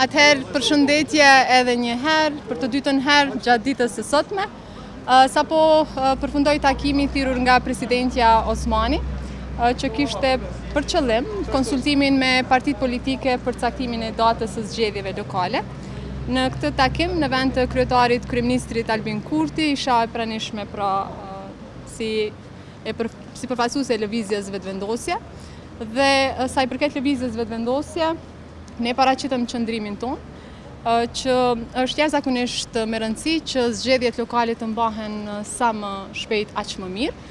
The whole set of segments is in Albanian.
Atëherë përshëndetje edhe një herë, për të dytën herë gjatë ditës së sotme. Sapo përfundoi takimi thirrur nga presidentja Osmani, që kishte për qëllim konsultimin me partitë politike për caktimin e datës së zgjedhjeve lokale. Në këtë takim, në vend të kryetarit kryeministrit Albin Kurti, isha e pranishme si përfaqësuese e lëvizjes vetëvendosje, dhe sa i përket lëvizjes vetëvendosje, ne paraqitëm qëndrimin tonë, që është jashtëzakonisht me rëndësi që zgjedhjet lokale të mbahen sa më shpejt aq më mirë.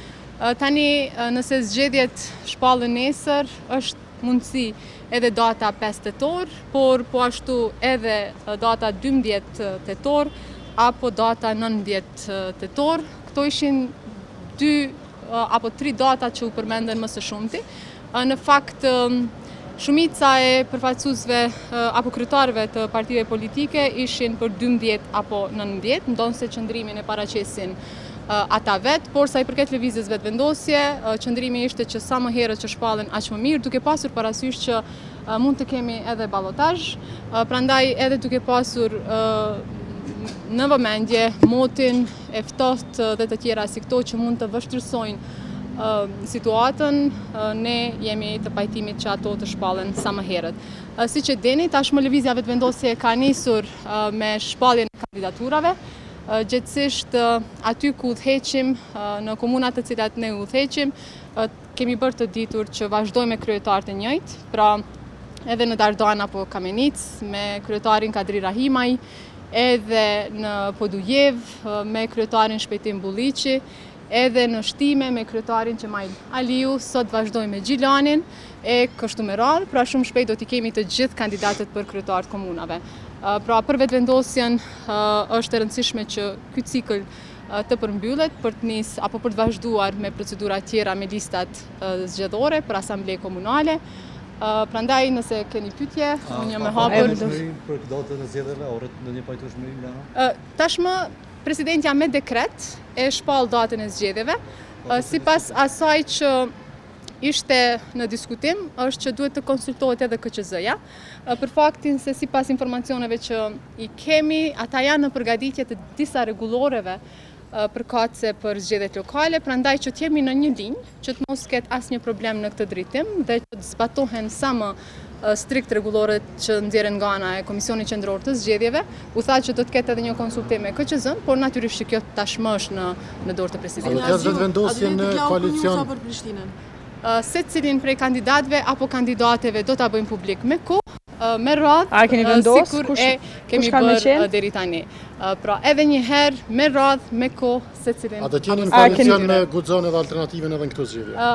Tani, nëse zgjedhjet shpallën nesër, është mundësi edhe data 5 tetor, por po ashtu edhe data 12 tetor apo data 19 tetor. Këto ishin 2 apo 3 data që u përmenden më së shumti. Në fakt, shumica e përfaqësuesve apo kryetarëve të partive politike ishin për 12 apo 19, ndonse qëndrimin e paraqesin ata vetë, por sa i përket lëvizjes vetëvendosje, qëndrimi ishte që sa më herët që shpallen aq më mirë, duke pasur parasysh që mund të kemi edhe ballotazh, prandaj edhe duke pasur në vëmendje motin e ftohtë dhe të tjera si këto që mund të vështirësojnë situatën, ne jemi të pajtimit që ato të shpallen sa më herët. Siç e dini, tashmë lëvizja vetëvendosje ka nisur me shpalljen e kandidaturave, gjithsesi aty ku udhëheqim, në komunat të cilat ne udhëheqim, kemi bërë të ditur që vazhdojmë me kryetarët e njëjtë, pra edhe në Dardan apo Kamenic, me kryetarin Kadri Rahimaj, edhe në Podujev, me kryetarin Shpejtim Bulliqi, edhe në Shtime me kryetarin Qemail Aliu, sot vazhdojmë me Gjilanin e kështu me radhë, pra shumë shpejt do t'i kemi të gjithë kandidatët për kryetarët komunave. Pra për vetëvendosjen është e rëndësishme që ky cikël të përmbyllet për të nisë apo për të vazhduar me procedura tjera me listat zgjedhore për asamble komunale. Prandaj nëse keni pyetje, unë jam e hapur. Për datën e zgjedhjeve, orët në një pajtueshmëri Lana? Tashmë presidentja me dekret e shpall datën e zgjedhjeve, sipas asaj që ishte në diskutim, është që duhet të konsultohet edhe KQZ-ja, për faktin se sipas informacioneve që i kemi, ata janë në përgatitje të disa rregulloreve përkatëse për zgjedhjet lokale, prandaj që të jemi në një linjë, që të mos ketë asnjë problem në këtë drejtim dhe që të zbatohen sa më strikt rregulloret që nxjerren nga ana e Komisionit Qendror të Zgjedhjeve. U tha që do të ketë edhe një konsultim me KQZ-n, por natyrisht që kjo tashmë është në dorë të presidentit. A do të vendosje në koalicion për Prishtinën? Secilin prej kandidatëve apo kandidateve do ta bëjmë publik me kohë, me radhë, A keni vendosur sikur e kemi bërë deri tani. Pra edhe një herë me radhë, me kohë, secilin. A do t'jeni në koalicion me Guxon edhe Alternativën edhe në këto zgjedhje?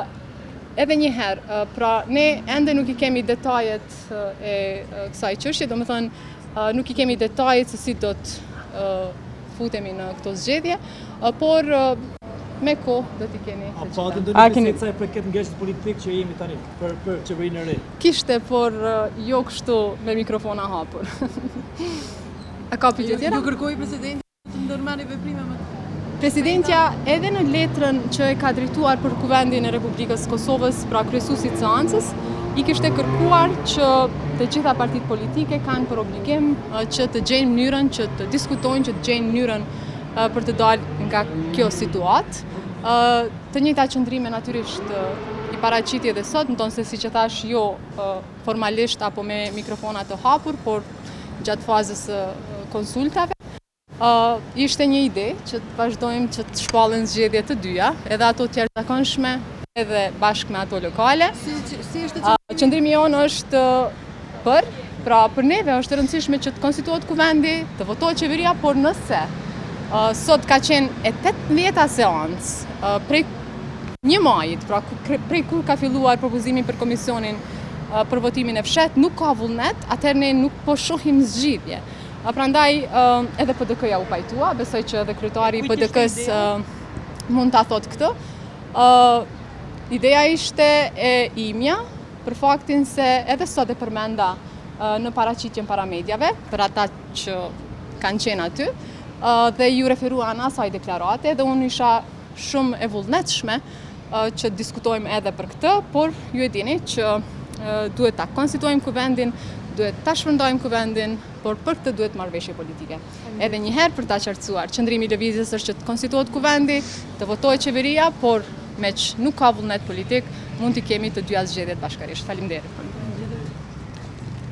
Edhe një herë, pra ne ende nuk i kemi detajet e kësaj çështje, domethënë nuk i kemi detajet se si do të futemi në këto zgjedhje, por me kohë do t'i keni. A patë ndonjë sa i përket ngjarjes politik që jemi tani për qeverinë e re? Kishte, por jo kështu me mikrofona hapur. A ka pyetje tjera? Ju kërkoi presidenti të ndërmarrë veprime më të Presidentja edhe në letrën që e ka drejtuar për Kuvendin e Republikës Kosovës, pra kryesuesit së ancës, i kishte kërkuar që të gjitha partitë politike kanë për obligim që të gjejnë mënyrën që të diskutojnë, që të gjejnë mënyrën për të dalë nga kjo situatë. Të njëjta qëndrime natyrisht i paraqiti edhe sot, ndonse siç e thash jo formalisht apo me mikrofona të hapur, por gjatë fazës së konsultave. Ishte një ide që të vazhdojmë që të shpallen zgjedhje të dyja, edhe ato të jashtëzakonshme, edhe bashkë me ato lokale. Si është Qëndrimi jonë është pra për neve është e rëndësishme që të konstituohet kuvendi, të votohet qeveria, por nëse sot ka qenë e 18-a seancë prej një majit, pra prej kur ka filluar propozimi për komisionin për votimin e fshet, nuk ka vullnet, atëherë ne nuk po shohim zgjidhje. Prandaj edhe PDK-ja u pajtua, besoj që edhe kryetari i PDK-s mund ta thotë këtë. Ideja ishte e imja, për faktin se edhe sot e përmenda në paraqitjen para mediave, për ata që kanë qenë aty, dhe ju referuan asaj deklarate, dhe unë isha shumë e vullnetshme që diskutojmë edhe për këtë, por ju e dini që duhet ta konstituojmë kuvendin, duhet ta shpërndajmë kuvendin, por për këtë duhet marrëveshje politike. Edhe një herë për ta qartësuar, qëndrimi i lëvizjes është që të konstituohet kuvendi, të votojë qeveria, por me që nuk ka vullnet politik, mund t'i kemi të dyja zgjedhjet bashkërisht. Faleminderit.